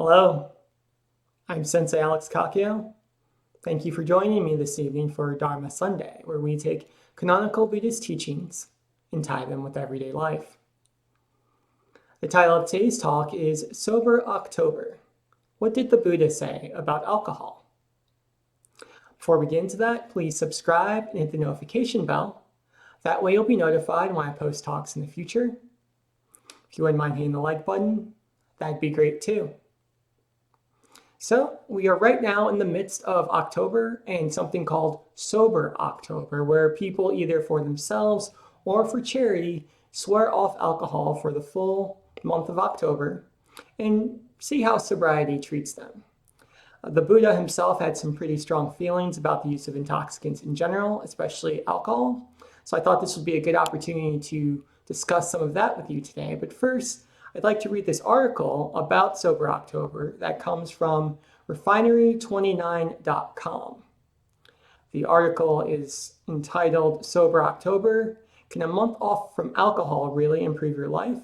Hello, I'm Sensei Alex Kakio. Thank you for joining me this evening for Dharma Sunday, where we take canonical Buddhist teachings and tie them with everyday life. The title of today's talk is Sober October. What did the Buddha say about alcohol? Before we get into that, please subscribe and hit the notification bell. That way you'll be notified when I post talks in the future. If you wouldn't mind hitting the like button, that'd be great too. So we are right now in the midst of October and something called Sober October, where people either for themselves or for charity swear off alcohol for the full month of October and see how sobriety treats them. The Buddha himself had some pretty strong feelings about the use of intoxicants in general, especially alcohol. So I thought this would be a good opportunity to discuss some of that with you today. But first, I'd like to read this article about Sober October that comes from refinery29.com. The article is entitled Sober October, Can a Month Off from Alcohol Really Improve Your Life?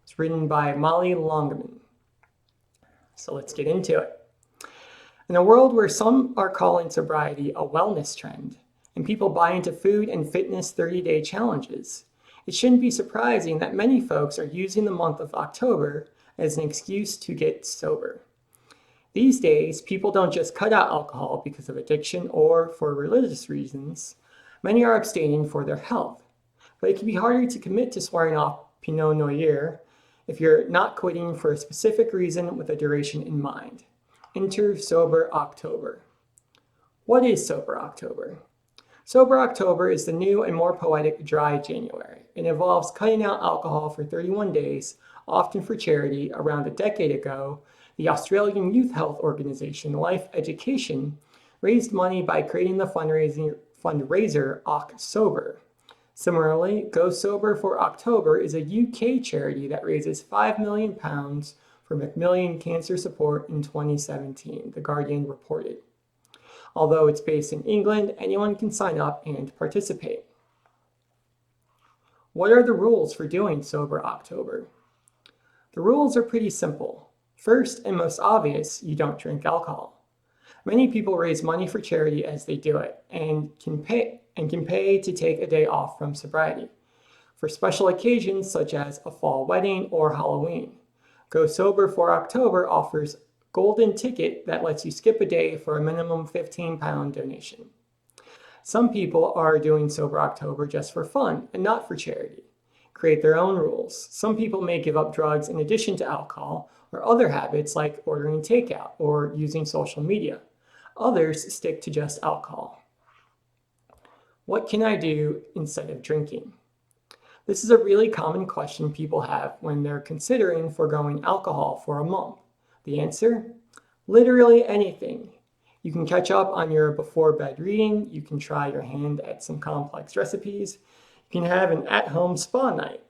It's written by Molly Longaman. So let's get into it. In a world where some are calling sobriety a wellness trend, and people buy into food and fitness 30-day challenges, it shouldn't be surprising that many folks are using the month of October as an excuse to get sober. These days, people don't just cut out alcohol because of addiction or for religious reasons. Many are abstaining for their health. But it can be harder to commit to swearing off Pinot Noir if you're not quitting for a specific reason with a duration in mind. Enter Sober October. What is Sober October? Sober October is the new and more poetic dry January. It involves cutting out alcohol for 31 days, often for charity. Around a decade ago, the Australian youth health organization Life Education raised money by creating the fundraiser October. Similarly, Go Sober for October is a UK charity that raises £5 million for Macmillan Cancer Support in 2017, The Guardian reported. Although it's based in England, anyone can sign up and participate. What are the rules for doing Sober October? The rules are pretty simple. First and most obvious, you don't drink alcohol. Many people raise money for charity as they do it and can pay to take a day off from sobriety for special occasions such as a fall wedding or Halloween. Go Sober for October offers golden ticket that lets you skip a day for a minimum £15 donation. Some people are doing Sober October just for fun and not for charity. Create their own rules. Some people may give up drugs in addition to alcohol or other habits like ordering takeout or using social media. Others stick to just alcohol. What can I do instead of drinking? This is a really common question people have when they're considering foregoing alcohol for a month. The answer? Literally anything. You can catch up on your before bed reading. You can try your hand at some complex recipes. You can have an at-home spa night.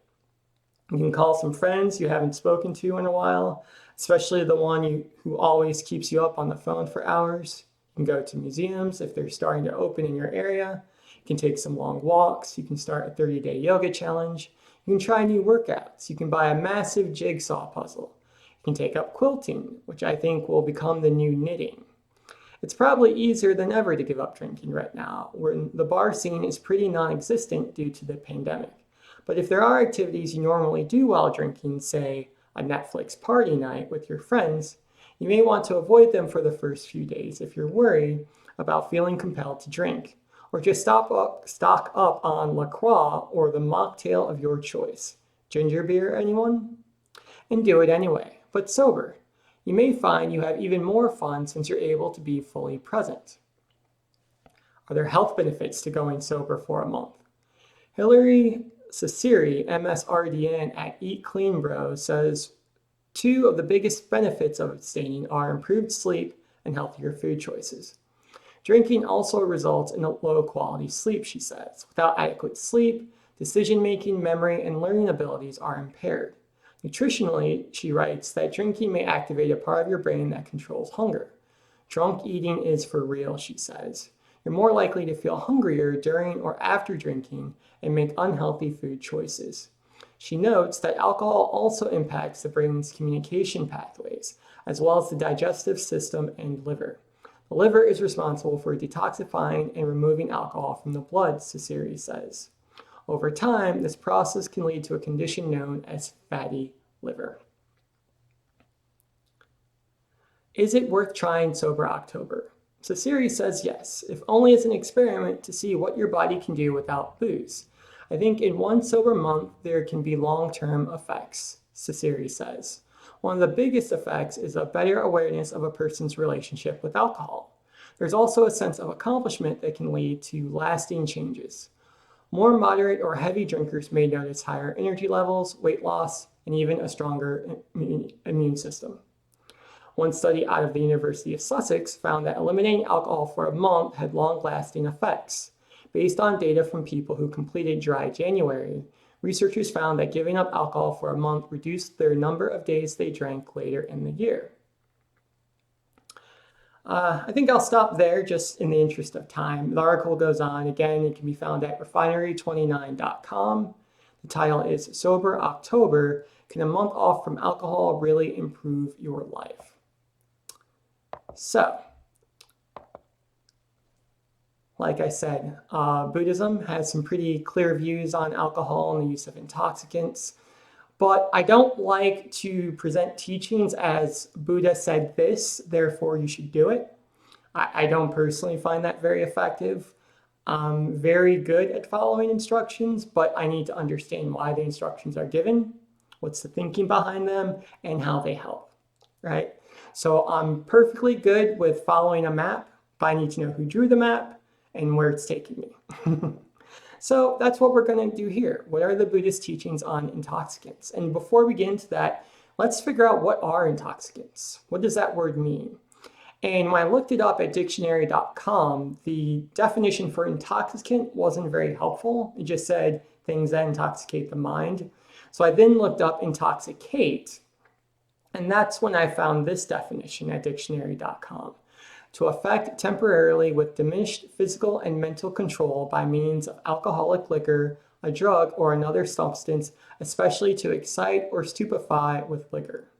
You can call some friends you haven't spoken to in a while, especially the one who always keeps you up on the phone for hours. You can go to museums if they're starting to open in your area. You can take some long walks. You can start a 30-day yoga challenge. You can try new workouts. You can buy a massive jigsaw puzzle. You can take up quilting, which I think will become the new knitting. It's probably easier than ever to give up drinking right now, when the bar scene is pretty non-existent due to the pandemic. But if there are activities you normally do while drinking, say a Netflix party night with your friends, you may want to avoid them for the first few days if you're worried about feeling compelled to drink, or just stock up on La Croix or the mocktail of your choice. Ginger beer, anyone? And do it anyway, but sober. You may find you have even more fun since you're able to be fully present. Are there health benefits to going sober for a month? Hilary Ciceri, MSRDN at Eat Clean Bro, says two of the biggest benefits of abstaining are improved sleep and healthier food choices. Drinking also results in a low quality sleep, she says. Without adequate sleep, decision-making, memory, and learning abilities are impaired. Nutritionally, she writes that drinking may activate a part of your brain that controls hunger. Drunk eating is for real, she says. You're more likely to feel hungrier during or after drinking and make unhealthy food choices. She notes that alcohol also impacts the brain's communication pathways, as well as the digestive system and liver. The liver is responsible for detoxifying and removing alcohol from the blood, Ciceri says. Over time, this process can lead to a condition known as fatty liver. Is it worth trying Sober October? Ciceri says yes, if only as an experiment to see what your body can do without booze. I think in one sober month, there can be long-term effects, Ciceri says. One of the biggest effects is a better awareness of a person's relationship with alcohol. There's also a sense of accomplishment that can lead to lasting changes. More moderate or heavy drinkers may notice higher energy levels, weight loss, and even a stronger immune system. One study out of the University of Sussex found that eliminating alcohol for a month had long-lasting effects. Based on data from people who completed Dry January, researchers found that giving up alcohol for a month reduced their number of days they drank later in the year. I think I'll stop there just in the interest of time. The article goes on. Again, it can be found at refinery29.com. The title is Sober October, Can a Month Off from Alcohol Really Improve Your Life? So, like I said, Buddhism has some pretty clear views on alcohol and the use of intoxicants. But I don't like to present teachings as Buddha said this, therefore you should do it. I don't personally find that very effective. I'm very good at following instructions, but I need to understand why the instructions are given, what's the thinking behind them, and how they help, right? So I'm perfectly good with following a map, but I need to know who drew the map and where it's taking me. So that's what we're going to do here. What are the Buddhist teachings on intoxicants? And before we get into that, let's figure out what are intoxicants. What does that word mean? And when I looked it up at dictionary.com, the definition for intoxicant wasn't very helpful. It just said things that intoxicate the mind. So I then looked up intoxicate, and that's when I found this definition at dictionary.com. To affect temporarily with diminished physical and mental control by means of alcoholic liquor, a drug, or another substance, especially to excite or stupefy with liquor.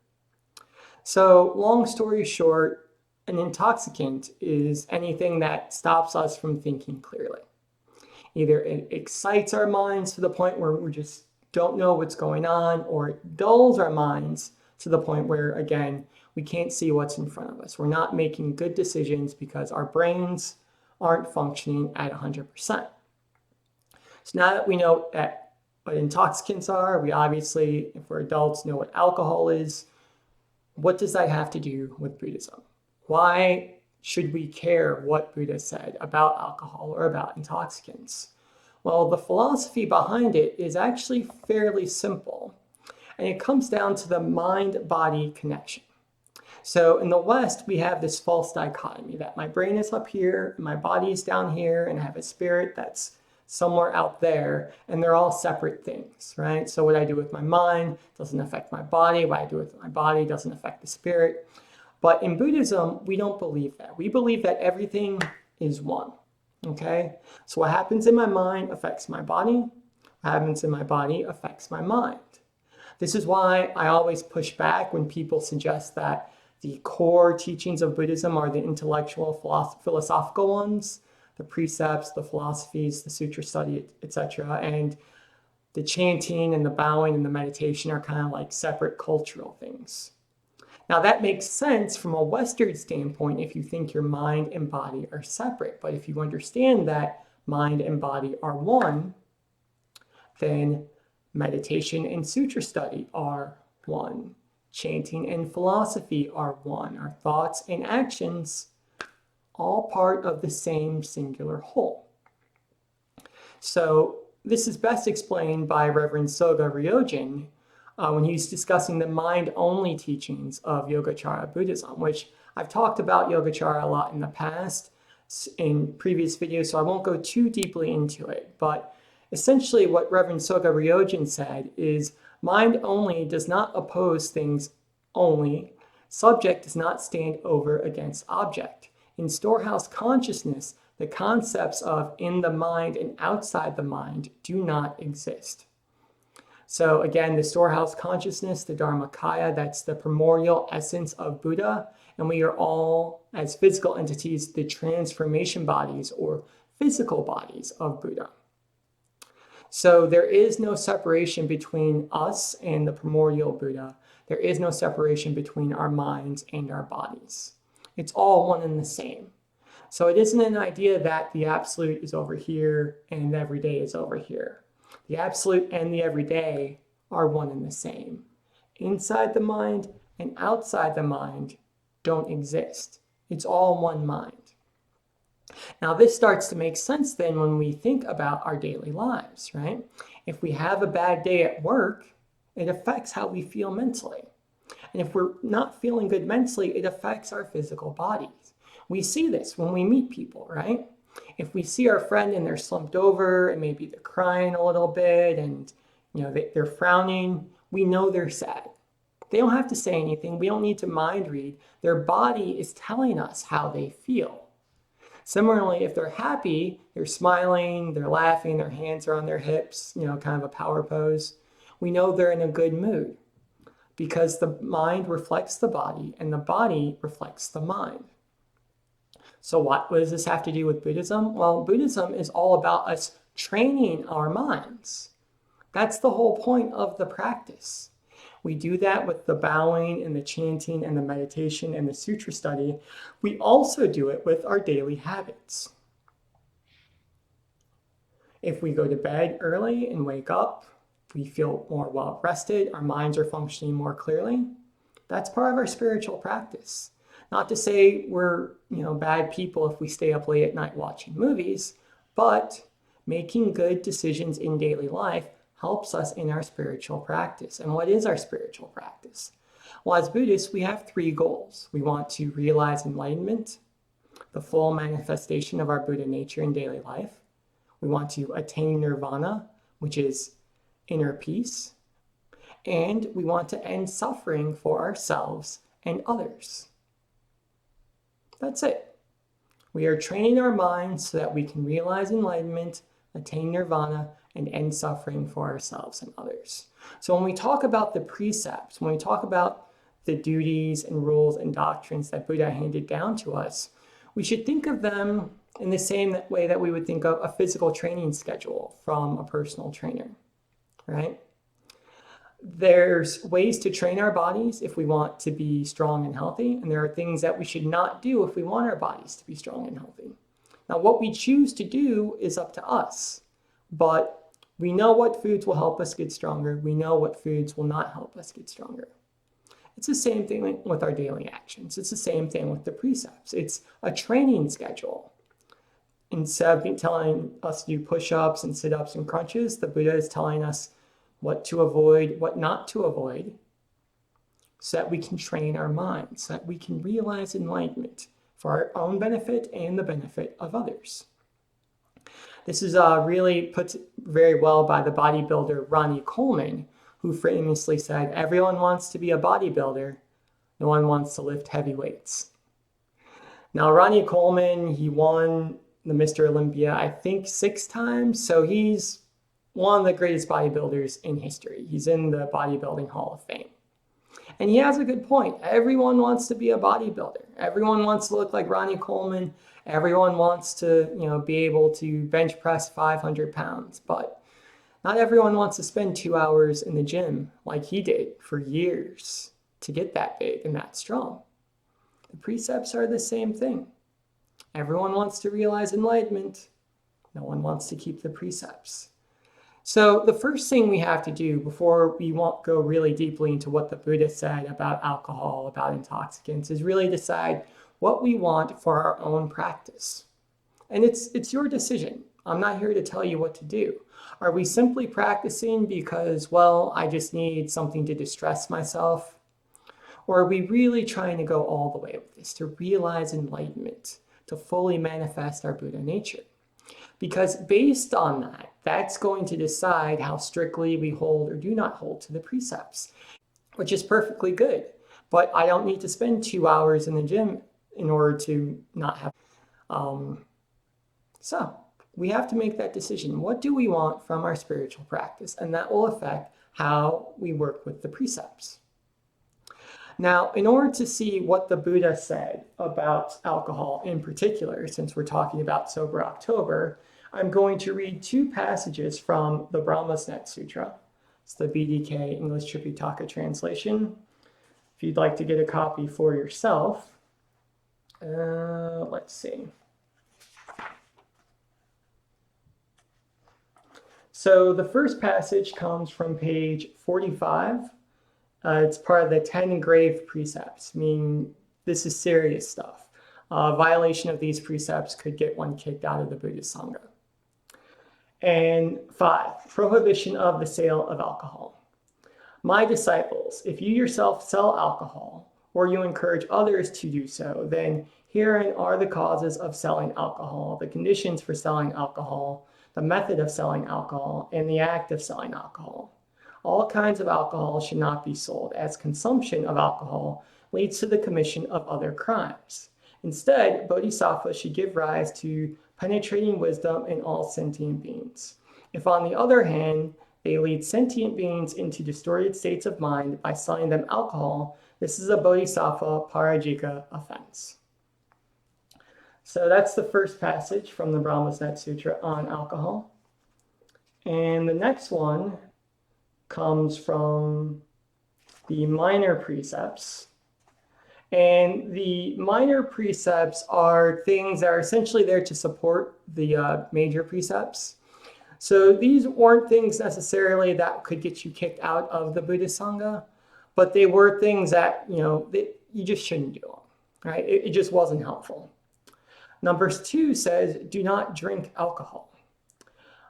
So, long story short, an intoxicant is anything that stops us from thinking clearly. Either it excites our minds to the point where we just don't know what's going on, or it dulls our minds to the point where, again, we can't see what's in front of us. We're not making good decisions because our brains aren't functioning at 100%. So now that we know what intoxicants are, we obviously, if we're adults, know what alcohol is. What does that have to do with Buddhism? Why should we care what Buddha said about alcohol or about intoxicants? Well, the philosophy behind it is actually fairly simple, and it comes down to the mind-body connection. So in the West, we have this false dichotomy that my brain is up here, and my body is down here, and I have a spirit that's somewhere out there, and they're all separate things, right? So what I do with my mind doesn't affect my body. What I do with my body doesn't affect the spirit. But in Buddhism, we don't believe that. We believe that everything is one, okay? So what happens in my mind affects my body. What happens in my body affects my mind. This is why I always push back when people suggest that the core teachings of Buddhism are the intellectual, philosophical ones, the precepts, the philosophies, the sutra study, etc. And the chanting and the bowing and the meditation are kind of like separate cultural things. Now that makes sense from a Western standpoint if you think your mind and body are separate. But if you understand that mind and body are one, then meditation and sutra study are one. Chanting and philosophy are one. Our thoughts and actions, all part of the same singular whole. So this is best explained by Reverend Soga Ryojin when he's discussing the mind-only teachings of Yogacara Buddhism, which I've talked about Yogacara a lot in the past in previous videos, so I won't go too deeply into it. But essentially what Reverend Soga Ryojin said is mind only does not oppose things only. Subject does not stand over against object. In storehouse consciousness, the concepts of in the mind and outside the mind do not exist. So again, the storehouse consciousness, the Dharmakaya, that's the primordial essence of Buddha. And we are all, as physical entities, the transformation bodies or physical bodies of Buddha. So there is no separation between us and the primordial Buddha. There is no separation between our minds and our bodies. It's all one and the same. So it isn't an idea that the absolute is over here and the everyday is over here. The absolute and the everyday are one and the same. Inside the mind and outside the mind don't exist. It's all one mind. Now this starts to make sense then when we think about our daily lives, right? If we have a bad day at work, it affects how we feel mentally. And if we're not feeling good mentally, it affects our physical bodies. We see this when we meet people, right? If we see our friend and they're slumped over and maybe they're crying a little bit and they're frowning, we know they're sad. They don't have to say anything. We don't need to mind read. Their body is telling us how they feel. Similarly, if they're happy, they're smiling, they're laughing, their hands are on their hips, kind of a power pose. We know they're in a good mood because the mind reflects the body and the body reflects the mind. So what does this have to do with Buddhism? Well, Buddhism is all about us training our minds. That's the whole point of the practice. We do that with the bowing and the chanting and the meditation and the sutra study. We also do it with our daily habits. If we go to bed early and wake up, we feel more well rested, our minds are functioning more clearly. That's part of our spiritual practice. Not to say we're bad people if we stay up late at night watching movies, but making good decisions in daily life helps us in our spiritual practice. And what is our spiritual practice? Well, as Buddhists, we have 3 goals. We want to realize enlightenment, the full manifestation of our Buddha nature in daily life. We want to attain nirvana, which is inner peace. And we want to end suffering for ourselves and others. That's it. We are training our minds so that we can realize enlightenment, attain nirvana, and end suffering for ourselves and others. So when we talk about the precepts, when we talk about the duties and rules and doctrines that Buddha handed down to us, we should think of them in the same way that we would think of a physical training schedule from a personal trainer, right? There's ways to train our bodies if we want to be strong and healthy, and there are things that we should not do if we want our bodies to be strong and healthy. Now, what we choose to do is up to us, but we know what foods will help us get stronger. We know what foods will not help us get stronger. It's the same thing with our daily actions. It's the same thing with the precepts. It's a training schedule. Instead of telling us to do push-ups and sit-ups and crunches, the Buddha is telling us what to avoid, what not to avoid, so that we can train our minds, so that we can realize enlightenment for our own benefit and the benefit of others. This is really put very well by the bodybuilder Ronnie Coleman, who famously said, "Everyone wants to be a bodybuilder, no one wants to lift heavy weights." Now, Ronnie Coleman, he won the Mr. Olympia, I think 6 times, so he's one of the greatest bodybuilders in history. He's in the Bodybuilding Hall of Fame. And he has a good point. Everyone wants to be a bodybuilder. Everyone wants to look like Ronnie Coleman. Everyone wants to, be able to bench press 500 pounds. But not everyone wants to spend 2 hours in the gym like he did for years to get that big and that strong. The precepts are the same thing. Everyone wants to realize enlightenment. No one wants to keep the precepts. So the first thing we have to do before we go really deeply into what the Buddha said about alcohol, about intoxicants, is really decide what we want for our own practice. And it's your decision. I'm not here to tell you what to do. Are we simply practicing because, I just need something to distress myself? Or are we really trying to go all the way with this, to realize enlightenment, to fully manifest our Buddha nature? Because based on that, that's going to decide how strictly we hold or do not hold to the precepts, which is perfectly good. But I don't need to spend 2 hours in the gym in order to not have. So we have to make that decision. What do we want from our spiritual practice? And that will affect how we work with the precepts. Now, in order to see what the Buddha said about alcohol in particular, since we're talking about Sober October, I'm going to read two passages from the Brahmasnet Sutra. It's the BDK English Tripitaka translation. If you'd like to get a copy for yourself, let's see. So the first passage comes from page 45. It's part of the 10 grave precepts, meaning this is serious stuff. Violation of these precepts could get one kicked out of the Buddhist Sangha. And 5, prohibition of the sale of alcohol. My disciples, if you yourself sell alcohol, or you encourage others to do so, then herein are the causes of selling alcohol, the conditions for selling alcohol, the method of selling alcohol, and the act of selling alcohol. All kinds of alcohol should not be sold, as consumption of alcohol leads to the commission of other crimes. Instead, bodhisattvas should give rise to penetrating wisdom in all sentient beings. If, on the other hand, they lead sentient beings into distorted states of mind by selling them alcohol, this is a bodhisattva parajika offense. So that's the first passage from the Brahmasnet Sutra on alcohol. And the next one comes from the minor precepts. And the minor precepts are things that are essentially there to support the major precepts. So these weren't things necessarily that could get you kicked out of the Buddhist Sangha, but they were things that, you just shouldn't do them, right? It just wasn't helpful. Number 2 says, do not drink alcohol.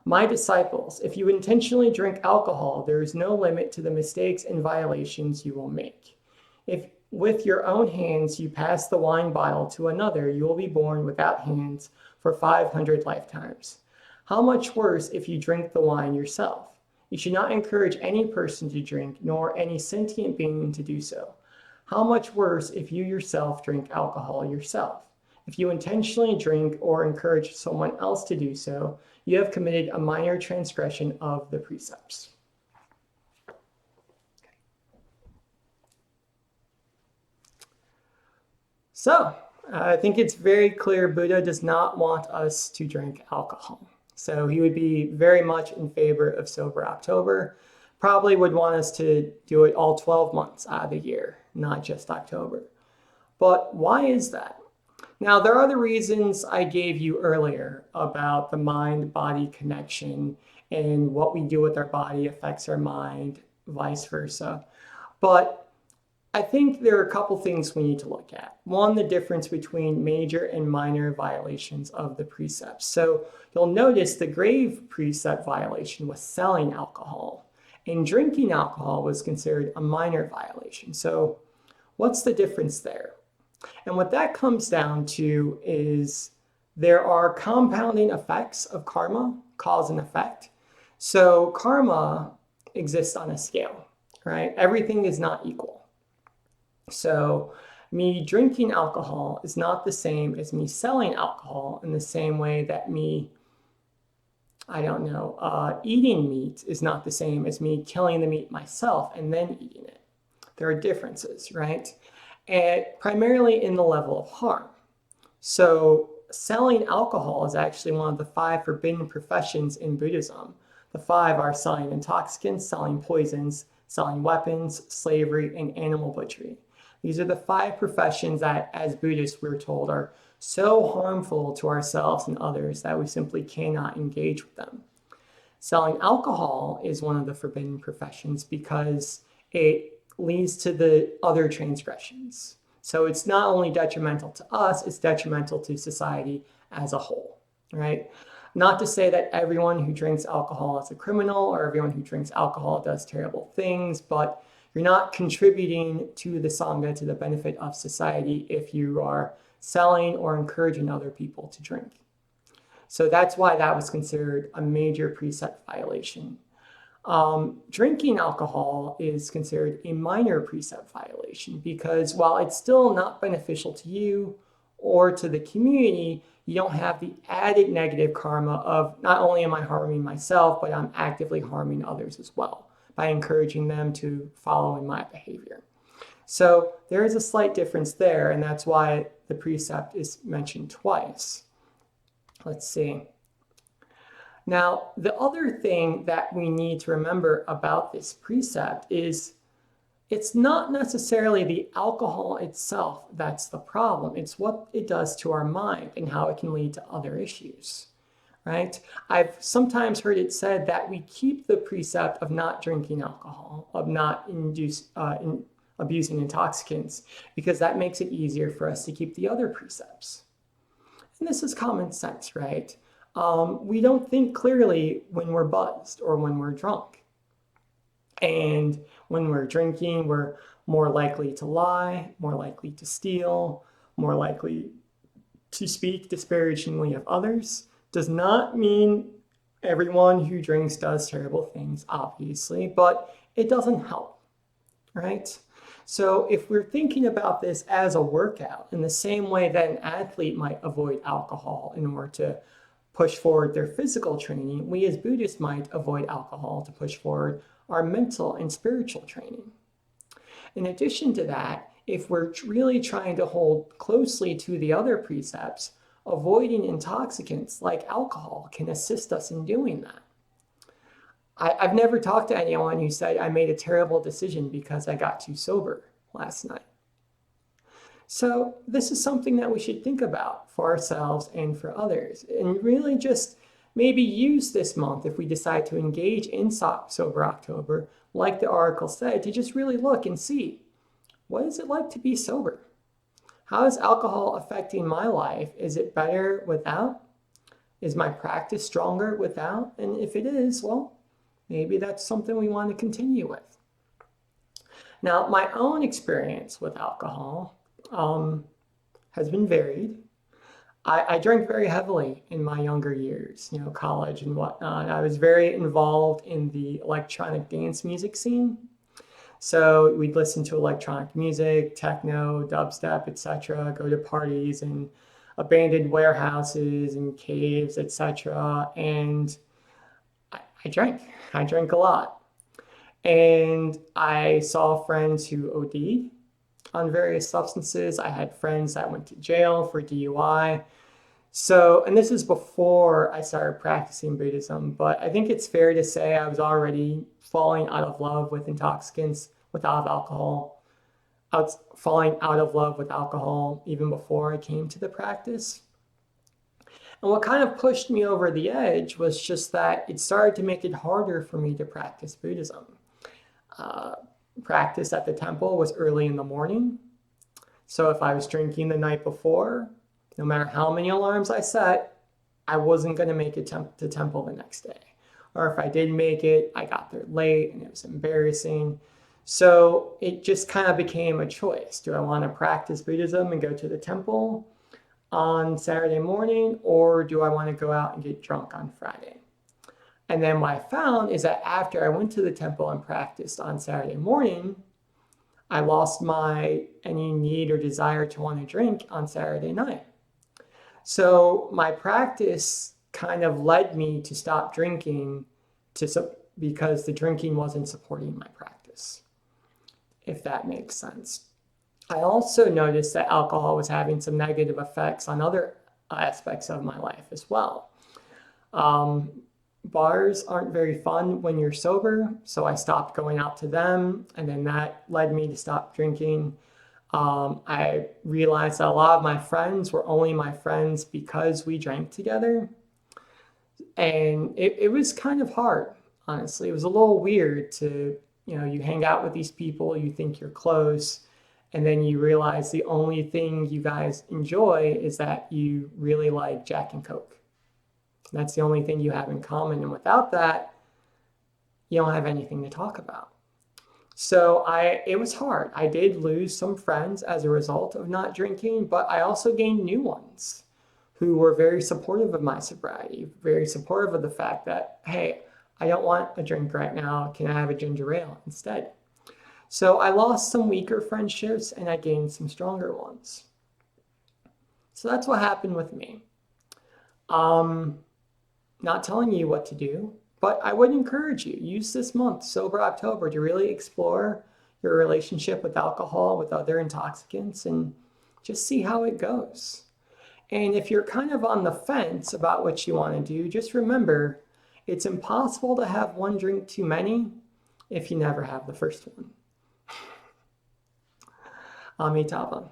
My disciples, if you intentionally drink alcohol, there is no limit to the mistakes and violations you will make. If with your own hands you pass the wine bottle to another, you will be born without hands for 500 lifetimes. How much worse if you drink the wine yourself? You should not encourage any person to drink, nor any sentient being to do so. How much worse if you yourself drink alcohol yourself? If you intentionally drink or encourage someone else to do so, you have committed a minor transgression of the precepts. So, I think it's very clear Buddha does not want us to drink alcohol. So he would be very much in favor of Sober October. Probably would want us to do it all 12 months out of the year, not just October. But why is that? Now, there are the reasons I gave you earlier about the mind-body connection and what we do with our body affects our mind, vice versa. But I think there are a couple things we need to look at. One, the difference between major and minor violations of the precepts. So you'll notice the grave precept violation was selling alcohol, and drinking alcohol was considered a minor violation. So what's the difference there? And what that comes down to is there are compounding effects of karma, cause and effect. So karma exists on a scale, right? Everything is not equal. So me drinking alcohol is not the same as me selling alcohol in the same way that me, eating meat is not the same as me killing the meat myself and then eating it. There are differences, right? And primarily in the level of harm. So selling alcohol is actually one of the 5 forbidden professions in Buddhism. The 5 are selling intoxicants, selling poisons, selling weapons, slavery, and animal butchery. These are the 5 professions that, as Buddhists, we're told are so harmful to ourselves and others that we simply cannot engage with them. Selling alcohol is one of the forbidden professions because it leads to the other transgressions. So it's not only detrimental to us, it's detrimental to society as a whole, right? Not to say that everyone who drinks alcohol is a criminal or everyone who drinks alcohol does terrible things, but you're not contributing to the Sangha, to the benefit of society, if you are selling or encouraging other people to drink. So that's why that was considered a major precept violation. Drinking alcohol is considered a minor precept violation because while it's still not beneficial to you or to the community, you don't have the added negative karma of not only am I harming myself, but I'm actively harming others as well by encouraging them to follow in my behavior. So there is a slight difference there, and that's why the precept is mentioned twice. Let's see. Now, the other thing that we need to remember about this precept is it's not necessarily the alcohol itself that's the problem. It's what it does to our mind and how it can lead to other issues, right? I've sometimes heard it said that we keep the precept of not drinking alcohol, of not abusing intoxicants, because that makes it easier for us to keep the other precepts. And this is common sense, right? We don't think clearly when we're buzzed or when we're drunk. And when we're drinking, we're more likely to lie, more likely to steal, more likely to speak disparagingly of others. Does not mean everyone who drinks does terrible things, obviously, but it doesn't help, right? So if we're thinking about this as a workout, in the same way that an athlete might avoid alcohol in order to push forward their physical training, we as Buddhists might avoid alcohol to push forward our mental and spiritual training. In addition to that, if we're really trying to hold closely to the other precepts, avoiding intoxicants like alcohol can assist us in doing that. I've never talked to anyone who said I made a terrible decision because I got too sober last night. So this is something that we should think about for ourselves and for others, and really just maybe use this month, if we decide to engage in Sober October, like the article said, to just really look and see, what is it like to be sober? How is alcohol affecting my life? Is it better without? Is my practice stronger without? And if it is, well, maybe that's something we want to continue with. Now, my own experience with alcohol has been varied. I drank very heavily in my younger years, college and whatnot. I was very involved in the electronic dance music scene. So we'd listen to electronic music, techno, dubstep, etc., go to parties in abandoned warehouses and caves, etc. And I drank. I drank a lot. And I saw friends who OD'd on various substances. I had friends that went to jail for DUI. So, and this is before I started practicing Buddhism, but I think it's fair to say I was already falling out of love with intoxicants, with alcohol. I was falling out of love with alcohol even before I came to the practice. And what kind of pushed me over the edge was just that it started to make it harder for me to practice Buddhism. Practice at the temple was early in the morning. So if I was drinking the night before, no matter how many alarms I set, I wasn't going to make it to temple the next day. Or if I did make it, I got there late and it was embarrassing. So it just kind of became a choice. Do I want to practice Buddhism and go to the temple on Saturday morning, or do I want to go out and get drunk on Friday? And then what I found is that after I went to the temple and practiced on Saturday morning, I lost any need or desire to want to drink on Saturday night. So my practice kind of led me to stop drinking because the drinking wasn't supporting my practice, if that makes sense. I also noticed that alcohol was having some negative effects on other aspects of my life as well. Bars aren't very fun when you're sober, so I stopped going out to them, and then that led me to stop drinking. I realized that a lot of my friends were only my friends because we drank together, and it was kind of hard, honestly. It was a little weird to, you hang out with these people, you think you're close, and then you realize the only thing you guys enjoy is that you really like Jack and Coke. That's the only thing you have in common. And without that, you don't have anything to talk about. So it was hard. I did lose some friends as a result of not drinking, but I also gained new ones who were very supportive of my sobriety, very supportive of the fact that, hey, I don't want a drink right now. Can I have a ginger ale instead? So I lost some weaker friendships and I gained some stronger ones. So that's what happened with me. Not telling you what to do, but I would encourage you, use this month, Sober October, to really explore your relationship with alcohol, with other intoxicants, and just see how it goes. And if you're kind of on the fence about what you want to do, just remember it's impossible to have one drink too many if you never have the first one. Amitabha.